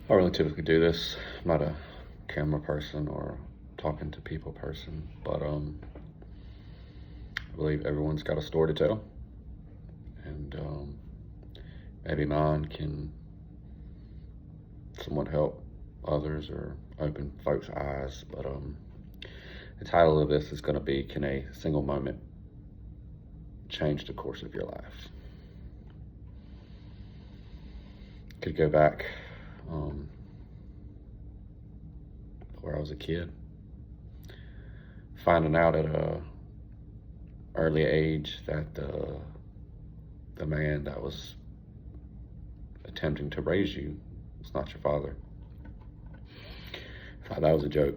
I don't really typically do this. I'm not a camera person or talking to people person, but I believe everyone's got a story to tell, and maybe mine can somewhat help others or open folks' eyes. But the title of this is going to be, "Can a single moment change the course of your life?" Could go back where I was a kid, finding out at a early age that the man that was attempting to raise you was not your father. I thought that was a joke.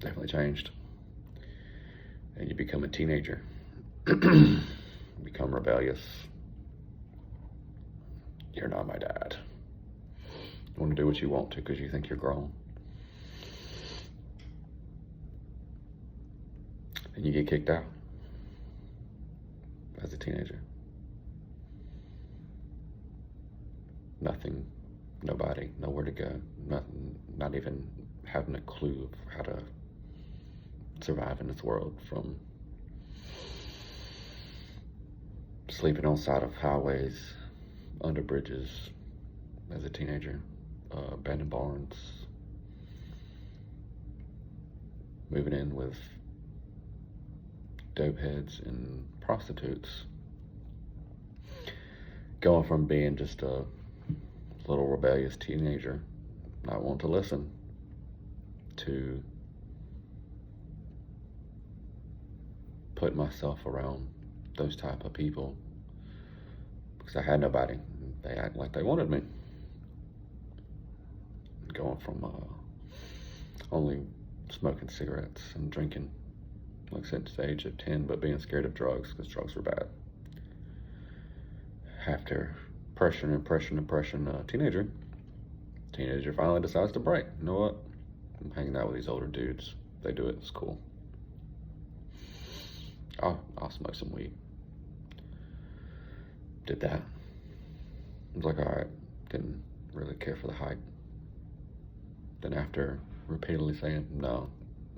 Definitely changed. And you become a teenager, become rebellious. You're not my dad. You want to do what you want to because you think you're grown. And you get kicked out as a teenager. Nothing, nobody, nowhere to go, nothing, not even having a clue of how to survive in this world, from sleeping on side of highways, under bridges as a teenager, abandoned barns, moving in with dope heads and prostitutes, going from being just a little rebellious teenager, not wanting to listen, to put myself around those type of people because I had nobody. They act like they wanted me. Going from only smoking cigarettes and drinking, like since the age of 10, but being scared of drugs because drugs were bad. After pressuring a teenager finally decides to break. You know what? I'm hanging out with these older dudes. They do it. It's cool. I'll smoke some weed. Did that. I was like, all right. Didn't really care for the hype. Then after repeatedly saying, no,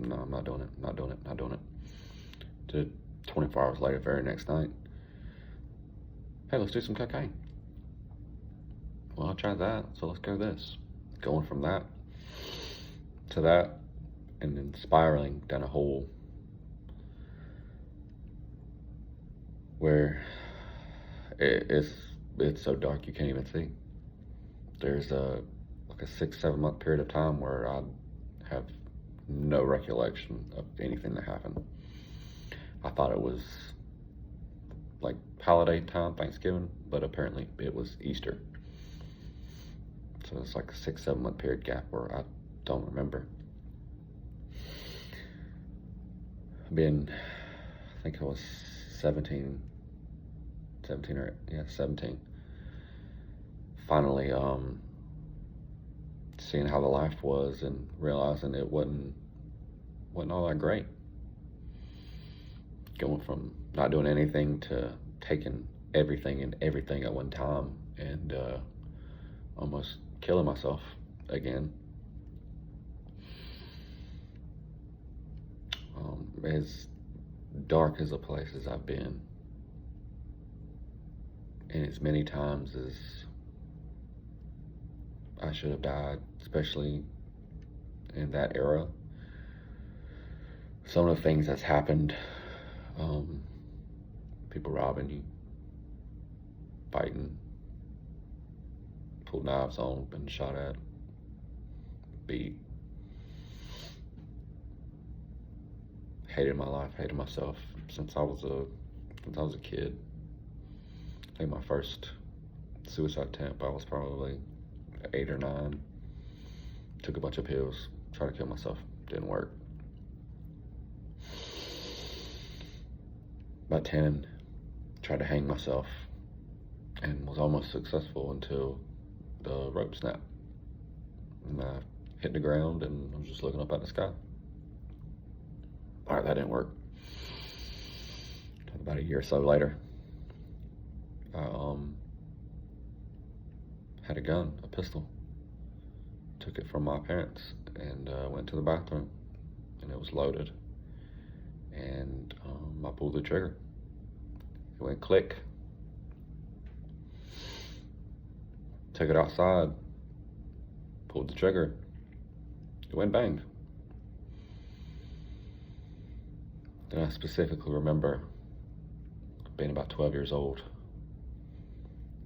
I'm not doing it, not doing it, not doing it, to 24 hours later, very next night, hey, let's do some cocaine. Well, I tried that, so let's go this. Going from that to that, and then spiraling down a hole where it's so dark you can't even see. There's a 6-7 month period of time where I have no recollection of anything that happened. I thought it was like holiday time, Thanksgiving, but apparently it was Easter. So it's like a 6-7 month period gap where I don't remember. I think I was 17 or 17. Finally, seeing how the life was and realizing it wasn't all that great. Going from not doing anything to taking everything and everything at one time, and almost killing myself again. As dark as a place as I've been, and as many times as I should have died, especially in that era, some of the things that's happened, people robbing you, fighting, pulled knives on, been shot at, beat, hated my life, hated myself since I was a kid. I think my first suicide attempt, I was probably 8 or 9. Took a bunch of pills, tried to kill myself, didn't work. About 10, tried to hang myself and was almost successful until the rope snapped. And I hit the ground and I was just looking up at the sky. All right, that didn't work. About a year or so later, I had a gun, a pistol, took it from my parents and went to the bathroom, and it was loaded. And I pulled the trigger. It went click. Took it outside, pulled the trigger. It went bang. Then I specifically remember being about 12 years old,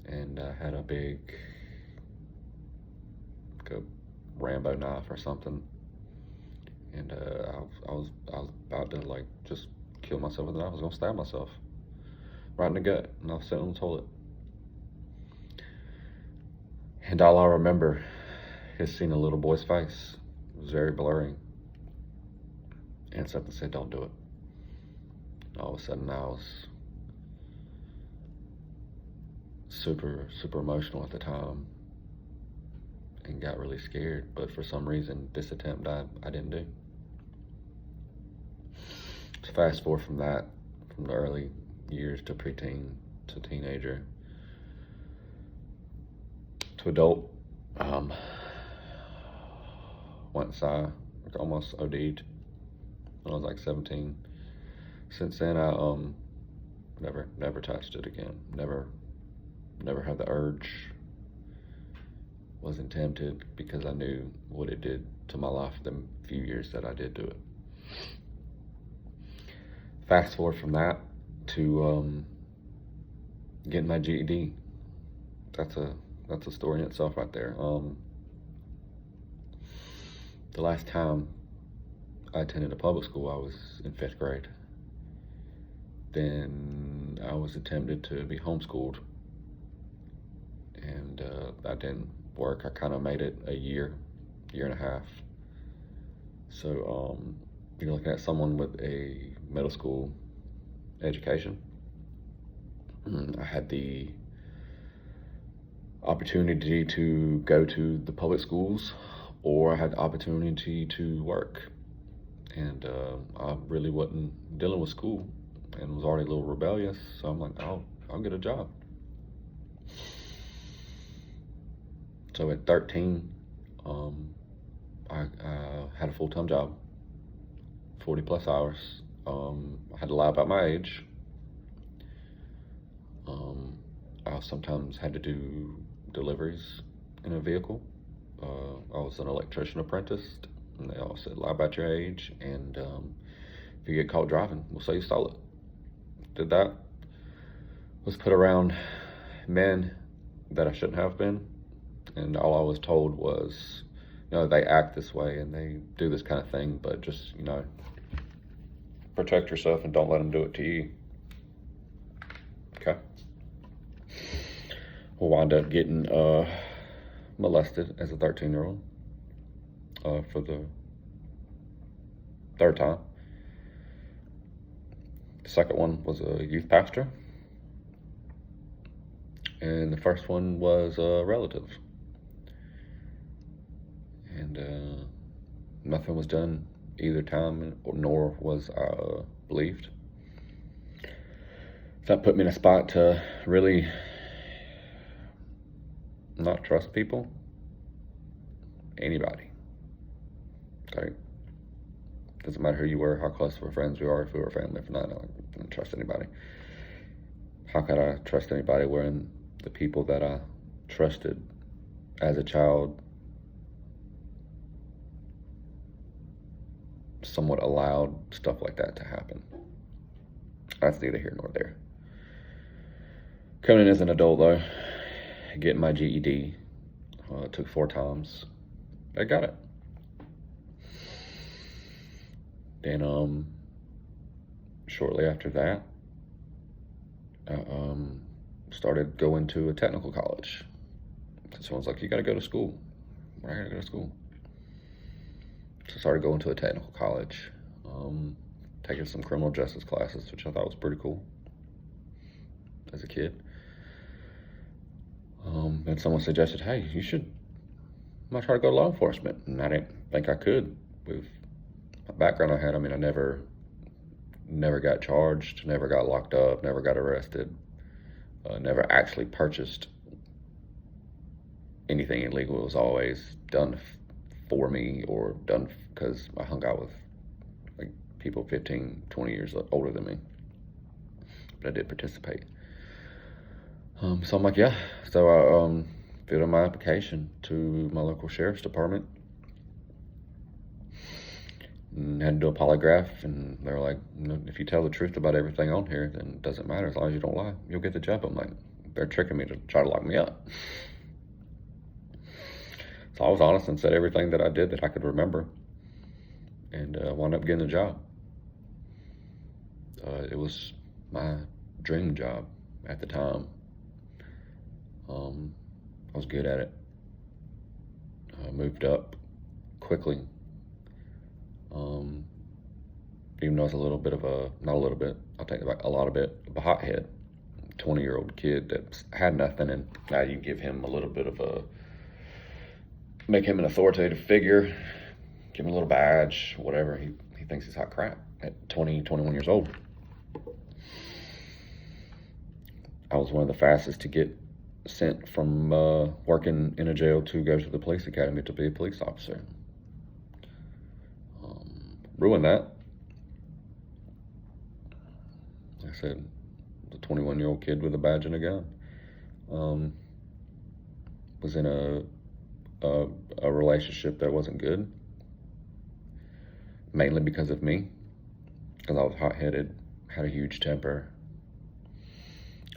and I had a big, like a Rambo knife or something, and I was about to like just kill myself with it. I was gonna stab myself right in the gut, and I was sitting on the toilet. And all I remember is seeing a little boy's face. It was very blurry, and something said, "Don't do it." And all of a sudden, I was super emotional at the time and got really scared. But for some reason, this attempt I didn't do. So fast forward from that, from the early years to preteen to teenager to adult, went inside, like almost OD'd when I was like 17. Since then, I never touched it again. Never had the urge. Wasn't tempted because I knew what it did to my life the few years that I did do it. Fast forward from that to getting my GED. That's a story in itself right there. The last time I attended a public school, I was in 5th grade. Then I was attempted to be homeschooled, and that didn't work. I kind of made it a year and a half. So you're looking at someone with a middle school education. I had the opportunity to go to the public schools, or I had the opportunity to work. And I really wasn't dealing with school and was already a little rebellious. So I'm like, I'll get a job. So at 13, I had a full-time job, 40 plus hours. I had to lie about my age. I sometimes had to do deliveries in a vehicle. I was an electrician apprentice, and they all said, lie about your age, and if you get caught driving, we'll say you stole it. Did that. Was put around men that I shouldn't have been, and all I was told was, they act this way and they do this kind of thing, but just, protect yourself and don't let them do it to you. Okay. We'll wind up getting molested as a 13-year-old for the 3rd time. The second one was a youth pastor, and the first one was a relative. And nothing was done either time, nor was I believed. That put me in a spot to really not trust people, anybody. Okay, doesn't matter who you were, how close of friends we are, if we were family, if not, I didn't trust anybody. How could I trust anybody when the people that I trusted as a child somewhat allowed stuff like that to happen? That's neither here nor there. Coming in as an adult, though, getting my GED, it took 4 times. I got it. Then, shortly after that, I started going to a technical college. So someone's like, you gotta go to school. I gotta go to school. So I started going to a technical college, taking some criminal justice classes, which I thought was pretty cool as a kid. And someone suggested, hey, you might try to go to law enforcement. And I didn't think I could with the background I had. I mean, I never got charged, never got locked up, never got arrested, never actually purchased anything illegal was always done for me or done because I hung out with like people 15, 20 years older than me. But I did participate. So I'm like, yeah. So I filled in my application to my local sheriff's department and had to do a polygraph, and they were like, if you tell the truth about everything on here, then it doesn't matter. As long as you don't lie, you'll get the job. I'm like, they're tricking me to try to lock me up. So I was honest and said everything that I did that I could remember, and wound up getting the job. It was my dream job at the time. I was good at it. I moved up quickly. Even though I was a little bit of not a little bit, I'll take it back, a lot of it of a hothead, 20-year-old kid that had nothing, and now you give him a little bit of make him an authoritative figure, give him a little badge, whatever. He thinks he's hot crap at 20, 21 years old. I was one of the fastest to get sent from working in a jail to go to the police academy to be a police officer. Ruined that. Like I said, the 21-year-old kid with a badge and a gun. Was in a relationship that wasn't good, mainly because of me, because I was hot-headed, had a huge temper,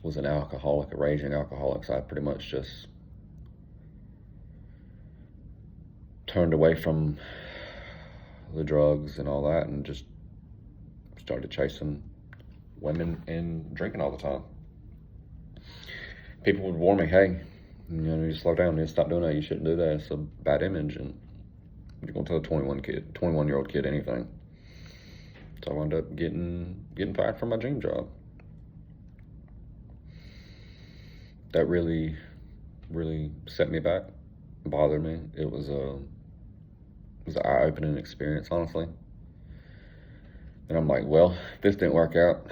was an alcoholic, a raging alcoholic, so I pretty much just turned away from the drugs and all that and just started chasing women and drinking all the time. People would warn me, hey, you slow down, you stop doing that, you shouldn't do that, it's a bad image, and you're gonna tell a 21-year-old kid anything. So I wound up getting fired from my dream job. That really, really set me back, bothered me. It was an eye-opening experience, honestly. And I'm like, well, if this didn't work out,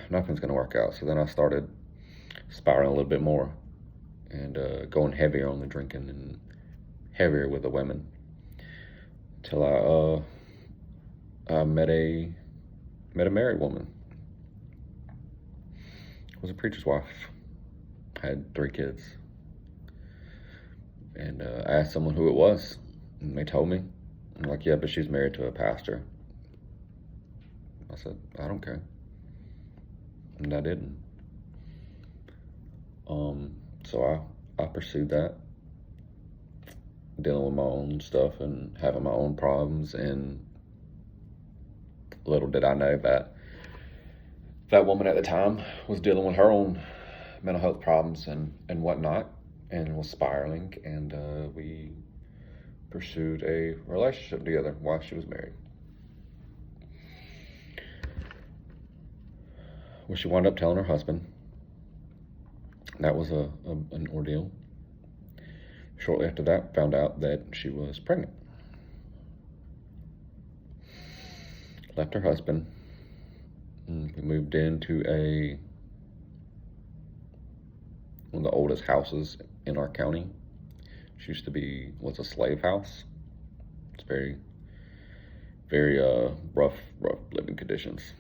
nothing's gonna work out. So then I started spiraling a little bit more and going heavier on the drinking and heavier with the women until I met a married woman. Was a preacher's wife. Had 3 kids. And I asked someone who it was, and they told me. I'm like, yeah, but she's married to a pastor. I said, I don't care. And I didn't. So I pursued that, dealing with my own stuff and having my own problems, and little did I know that woman at the time was dealing with her own mental health problems and whatnot, and was spiraling, and we pursued a relationship together while she was married. Well, she wound up telling her husband. That was an ordeal. Shortly after that, found out that she was pregnant. Left her husband. We moved into one of the oldest houses in our county. She was a slave house. It's very, very rough living conditions.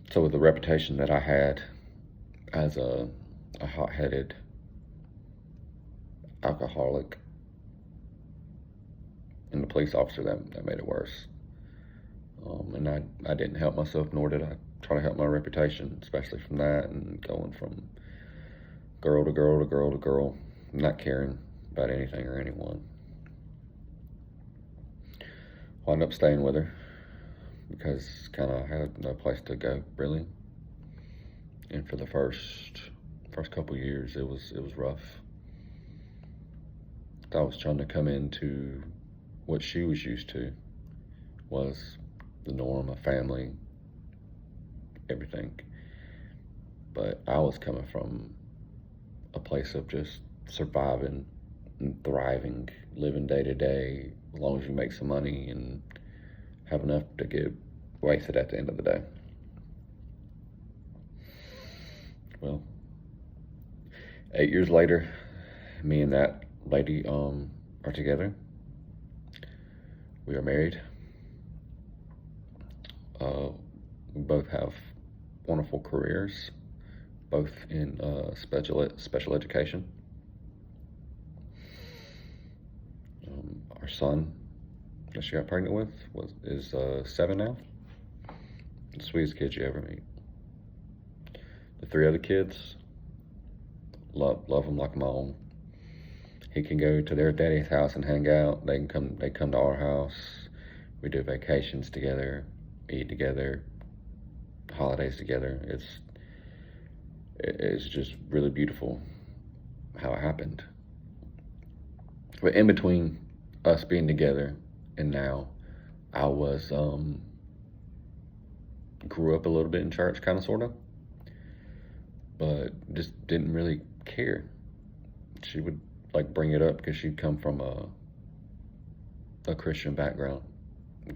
So with the reputation that I had as a hot-headed alcoholic and the police officer, that made it worse. And I didn't help myself, nor did I try to help my reputation, especially from that, and going from girl to girl to girl to girl, not caring about anything or anyone. Wound up staying with her because kind of had no place to go, really. And for the first couple of years, it was rough. I was trying to come into what she was used to, was the norm, a family, everything. But I was coming from a place of just surviving and thriving, living day to day, as long as you make some money and have enough to get wasted at the end of the day. 8 years later, me and that lady are together. We are married. We both have wonderful careers, both in special education. Our son that she got pregnant with is 7 now. The sweetest kid you ever meet. The 3 other kids, love them like my own. He can go to their daddy's house and hang out. They come to our house. We do vacations together, eat together, holidays together. It's just really beautiful how it happened. But in between us being together and now, I was grew up a little bit in church, kind of, sort of, but just didn't really care. She would like bring it up because she'd come from a Christian background.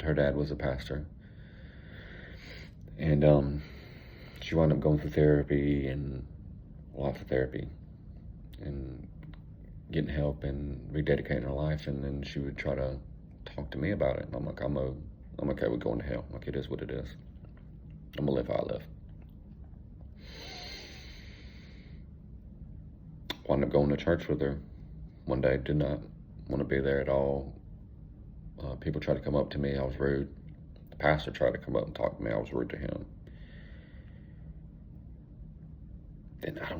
Her dad was a pastor, and she wound up going through therapy and lots of therapy and getting help and rededicating her life. And then she would try to talk to me about it, and I'm like, I'm okay with going to hell. Like, it is what it is. I'm gonna live how I live. Wound up going to church with her one day. Did not want to be there at all. People tried to come up to me. I was rude. The pastor tried to come up and talk to me. I was rude to him. And I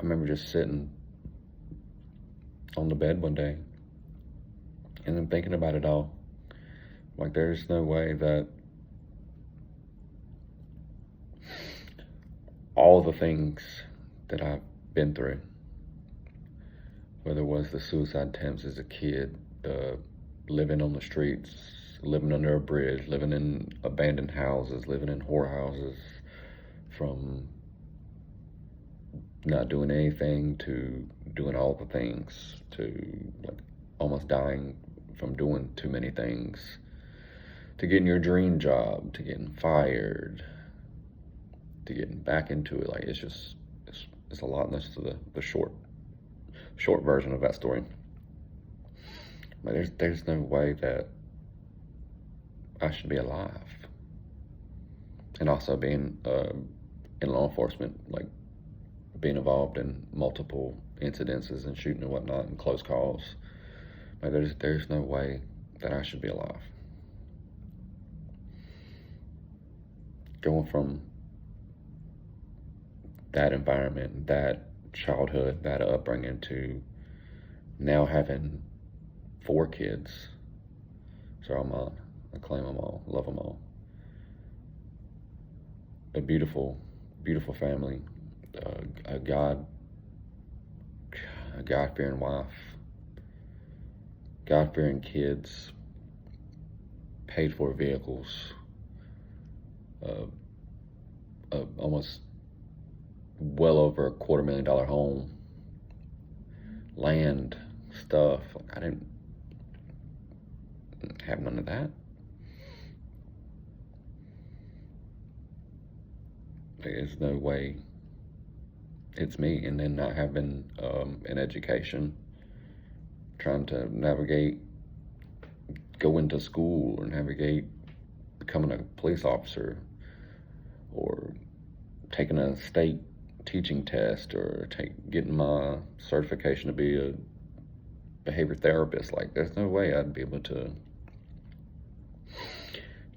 remember just sitting on the bed one day and then thinking about it all. Like, there's no way that all the things that I've been through, whether it was the suicide attempts as a kid, living on the streets, living under a bridge, living in abandoned houses, living in whorehouses, from not doing anything to doing all the things, to like almost dying from doing too many things, to getting your dream job, to getting fired, to getting back into it. Like, it's a lot, and that's the short version of that story. Like, there's no way that I should be alive. And also being in law enforcement, like being involved in multiple incidences and shooting and whatnot and close calls. Like, there's no way that I should be alive. Going from that environment, that childhood, that upbringing, to now having 4 kids. So I'm on. I claim them all, love them all. A beautiful, beautiful family. A God-fearing wife. God-fearing kids. Paid for vehicles. Almost well over $250,000 home. Land, stuff. I didn't have none of that. There's no way it's me. And then not having an education, trying to navigate going to school or navigate becoming a police officer or taking a state teaching test or getting my certification to be a behavior therapist. Like, there's no way I'd be able to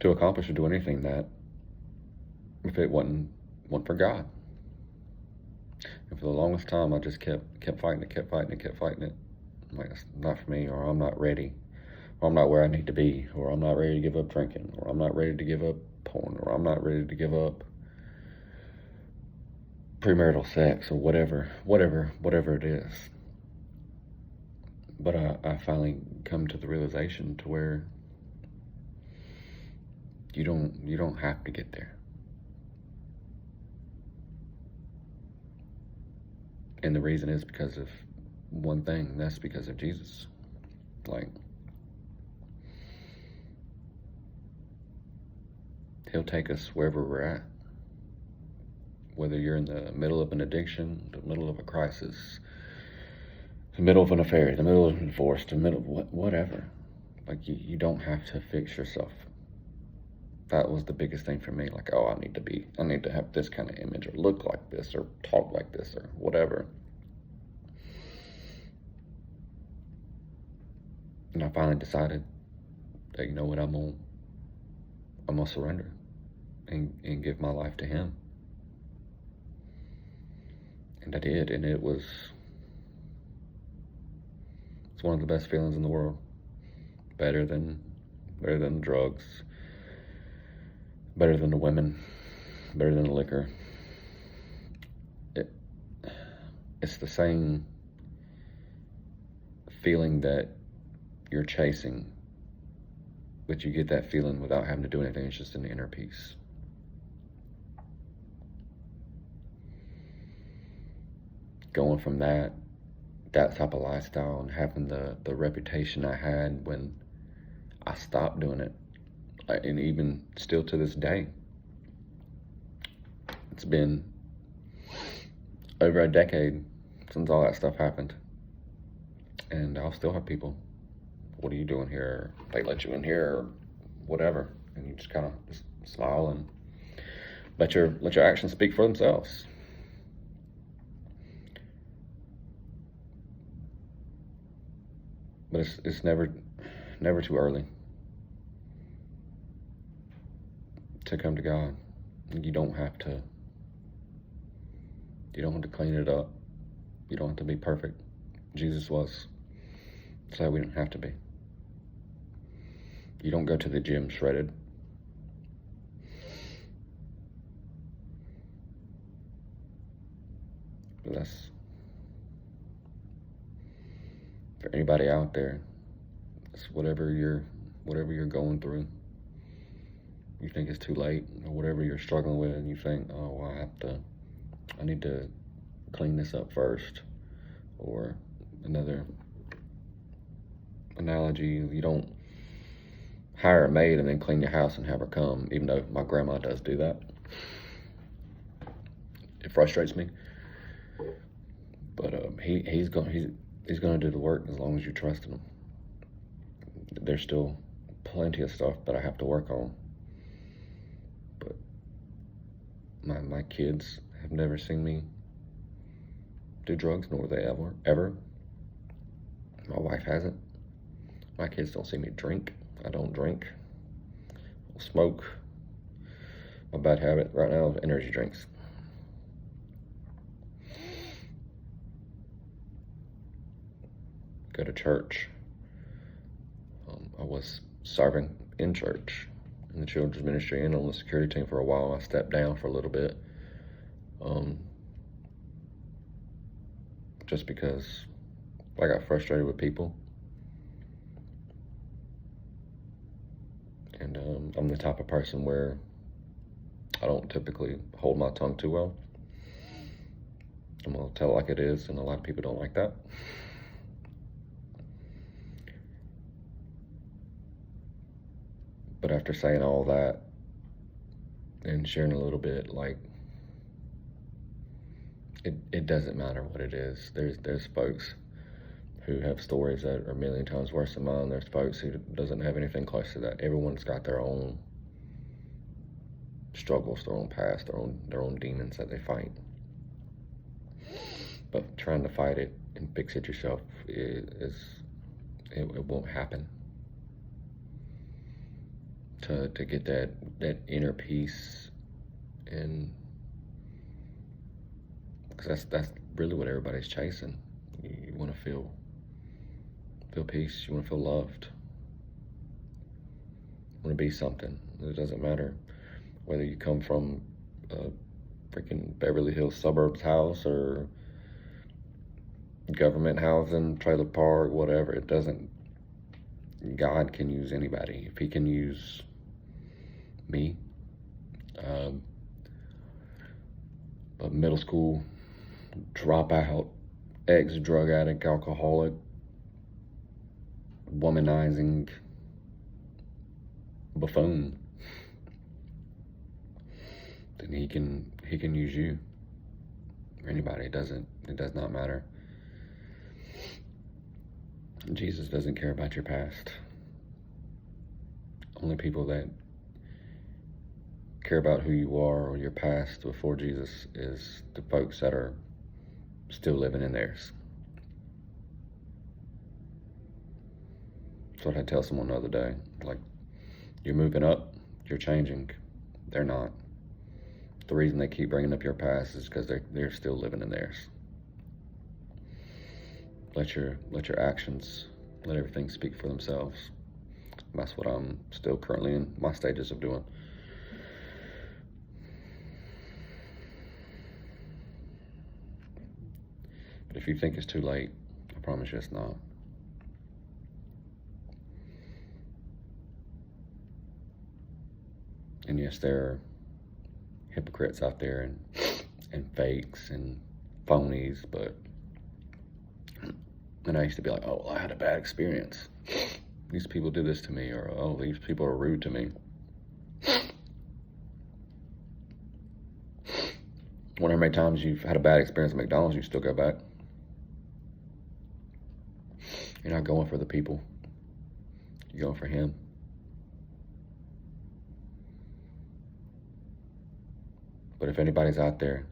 accomplish or do anything that if it wasn't for God. And for the longest time, I just kept fighting it. I'm like, it's not for me, or I'm not ready, or I'm not where I need to be, or I'm not ready to give up drinking, or I'm not ready to give up porn, or I'm not ready to give up premarital sex, or whatever it is. But I finally come to the realization to where you don't have to get there. And the reason is because of one thing, and that's because of Jesus. Like, He'll take us wherever we're at. whether you're in the middle of an addiction, the middle of a crisis, the middle of an affair, the middle of a divorce, the middle of whatever. Like, you don't have to fix yourself. That was the biggest thing for me. Like, oh, I need to have this kind of image, or look like this, or talk like this, or whatever. And I finally decided that, you know what, I'm gonna surrender and give my life to Him. And I did, and it's one of the best feelings in the world. Better than the drugs, better than the women, better than the liquor. It's the same feeling that you're chasing, but you get that feeling without having to do anything. It's just an inner peace. Going from that type of lifestyle and having the reputation I had when I stopped doing it, and even still to this day, it's been over a decade since all that stuff happened, and I'll still have people, what are you doing here? They let you in here, or whatever, and you just kind of just smile and let your actions speak for themselves. But it's never too early to come to God. You don't have to clean it up. You don't have to be perfect. Jesus was, so we don't have to be. You don't go to the gym shredded. But that's, for anybody out there, it's whatever you're going through, you think it's too late, or whatever you're struggling with, and you think, oh, well, I need to clean this up first. Or another analogy, you don't hire a maid and then clean your house and have her come, even though my grandma does do that. It frustrates me. But he's gonna do the work as long as you trust in him. There's still plenty of stuff that I have to work on. But my kids have never seen me do drugs, nor they ever. My wife hasn't. My kids don't see me drink. I don't drink. I don't smoke. My bad habit right now is energy drinks. Go to church. I was serving in church in the children's ministry and on the security team for a while. I stepped down for a little bit, just because I got frustrated with people, and I'm the type of person where I don't typically hold my tongue too well. I'm gonna tell it like it is, and a lot of people don't like that. But after saying all that and sharing a little bit, like, it doesn't matter what it is. There's folks who have stories that are a million times worse than mine. There's folks who doesn't have anything close to that. Everyone's got their own struggles, their own past, their own demons that they fight. But trying to fight it and fix it yourself it won't happen. To get that inner peace, and because that's really what everybody's chasing. You want to feel peace. You want to feel loved. You want to be something. It doesn't matter whether you come from a freaking Beverly Hills suburbs house or government housing, trailer park, whatever. It doesn't. God can use anybody. If He can use me, a middle school dropout, ex-drug addict, alcoholic, womanizing buffoon, then he can use you. or anybody. It does not matter. Jesus doesn't care about your past. Only people that care about who you are or your past before Jesus is the folks that are still living in theirs. That's what I tell someone the other day. Like, you're moving up, you're changing. They're not. The reason they keep bringing up your past is because they're still living in theirs. Let your actions, let everything speak for themselves. That's what I'm still currently in my stages of doing. But if you think it's too late, I promise you it's not. And yes, there are hypocrites out there and fakes and phonies, and I used to be like, oh, well, I had a bad experience. These people did this to me, or oh, these people are rude to me. Wonder how many times you've had a bad experience at McDonald's, you still go back. You're not going for the people. You're going for him. But if anybody's out there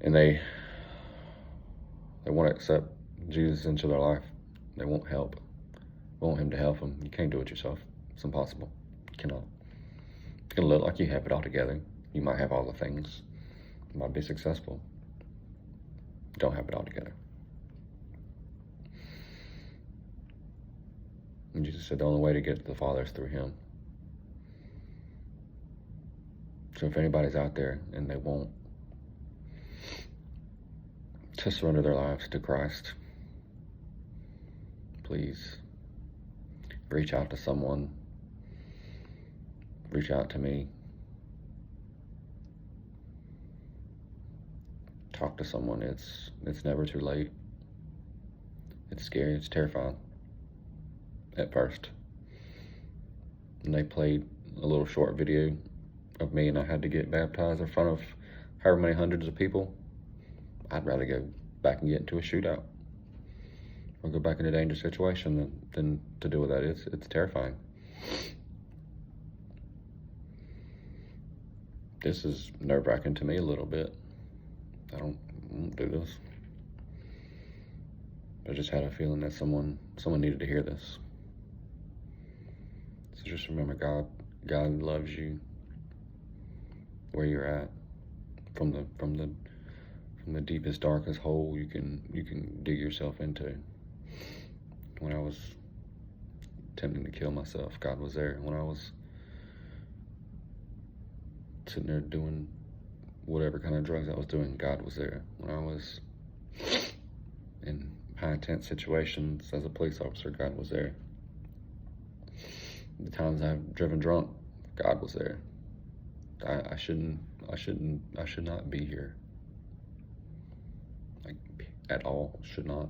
and they want to accept Jesus into their life, they won't want him to help them. You can't do it yourself. It's impossible. You cannot. It's going to look like you have it all together. You might have all the things. You might be successful. You don't have it all together. And Jesus said the only way to get to the Father is through him. So if anybody's out there and they want to surrender their lives to Christ, please reach out to someone. Reach out to me. Talk to someone. It's never too late. It's scary. It's terrifying at first. And they played a little short video of me and I had to get baptized in front of however many hundreds of people. I'd rather go back and get into a shootout or go back in a dangerous situation than to deal with that. It's terrifying. This is nerve-wracking to me a little bit. I won't do this. I just had a feeling that someone needed to hear this. So just remember, God loves you where you're at. From the deepest, darkest hole you can dig yourself into. When I was attempting to kill myself, God was there. When I was sitting there doing whatever kind of drugs I was doing, God was there. When I was in high intense situations as a police officer, God was there. The times I've driven drunk, God was there. I should not be here. Like, at all, should not.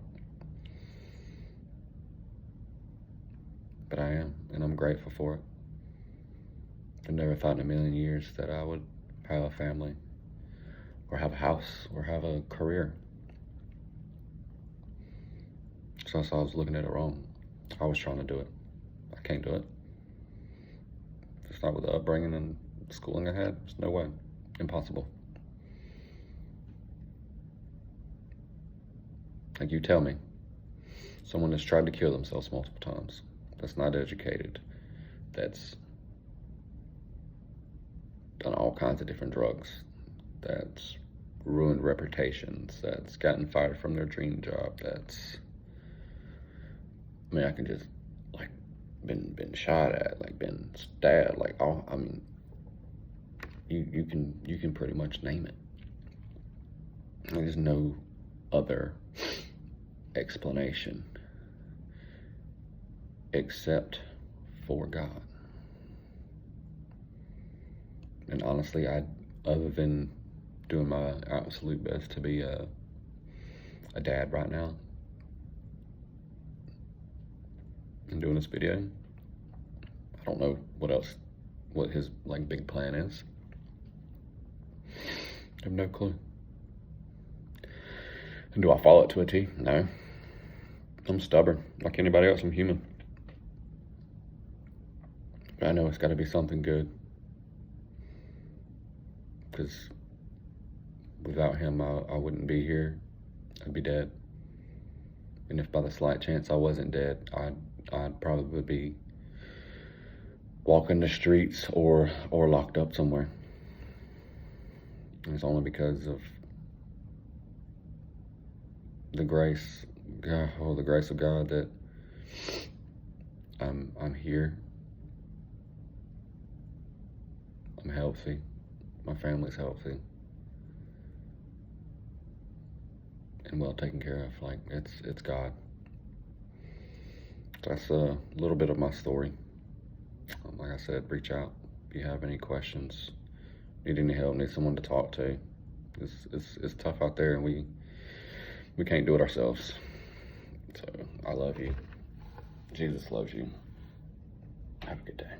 But I am, and I'm grateful for it. I never thought in a million years that I would have a family, or have a house, or have a career. So I was looking at it wrong. I was trying to do it. I can't do it. It's not with the upbringing and schooling I had. There's no way. Impossible. Like, you tell me, someone that's tried to kill themselves multiple times, that's not educated, that's done all kinds of different drugs, that's ruined reputations, that's gotten fired from their dream job, I can just, like, been shot at, like, been stabbed, like, all, you can pretty much name it. There's no other explanation except for God. And honestly, other than doing my absolute best to be a dad right now and doing this video, I don't know what his, like, big plan is. I have no clue. And do I follow it to a T? No. I'm stubborn. Like anybody else, I'm human. But I know it's got to be something good. Because without him, I wouldn't be here. I'd be dead. And if by the slight chance I wasn't dead, I'd probably be walking the streets or locked up somewhere. And it's only because of the grace of God that I'm here. I'm healthy. My family's healthy. And well taken care of. Like, it's God. That's a little bit of my story. Like I said, reach out if you have any questions, need any help, need someone to talk to. It's tough out there, and we can't do it ourselves. So I love you. Jesus loves you. Have a good day.